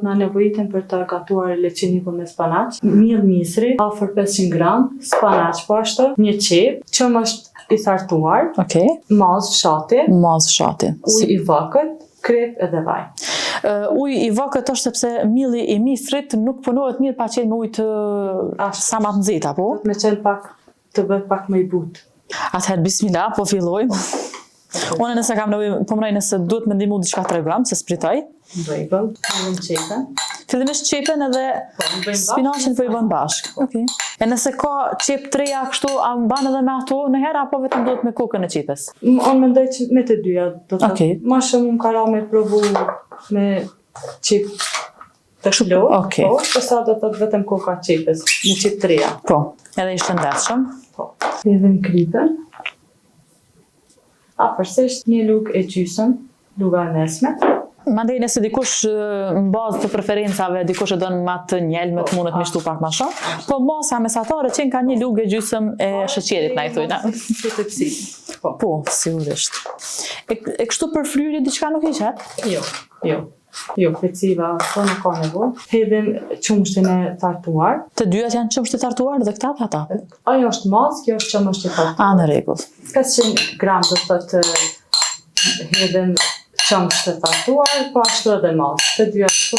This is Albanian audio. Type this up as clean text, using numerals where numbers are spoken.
Na nevojitem për të gatuar leçenikun me spanaç, miell misri, afër 500 gram, spanaç poashtë, një qep, qëm është i thartuar, mazë fshati, ujë i vakët, krep edhe vaj. Uji i vakët është sepse mielli i misrit nuk punohet mirë pa qenë me ujë të sa më të nxehtë, apo? Me qenë pak të bëhet pak më i butë. Atëherë bismillah, po fillojmë. Unë nëse kam nevojë, po mënoj nëse duhet më ndihmu diçka t'rregull, se spritoj. Rregull, fillim qepen. Fillimisht qepen edhe spinaqin po i bën bashk. E nëse ka qep treja kështu, a mban edhe me ato në herë apo vetëm duhet me kokën e qepes? Unë mendoj që me të dyja do të thotë. Më shumë ka ra me provu me qep të shlo, po, përsa do të thotë vetëm koka e qepes, me qep treja. Po, edhe i shëndetshëm. Po. Hedhim kripën. Afërsisht një lugë e gjysmë, luga e mesme. Mandej nëse dikush në bazë të preferencave, dikush e don më të njelme, të mundet me shtu pak më shumë, po masa mesatare qenë ka një lugë e gjysmë e sheqerit, na i thujna. Po, sigurisht. E kështu për fryrje diçka nuk i qet? Jo, peciva, po nuk ka nevojë. Hedhim qumshtin e thartuar. Të dyat janë qumshti thartuar dhe këta ata? Ajo është mazë, kjo është qumshti thartuar. Në rregull. 500 gram do të thotë hedhim qumshtin e thartuar, po ashtu edhe mazë. Të dyja këtu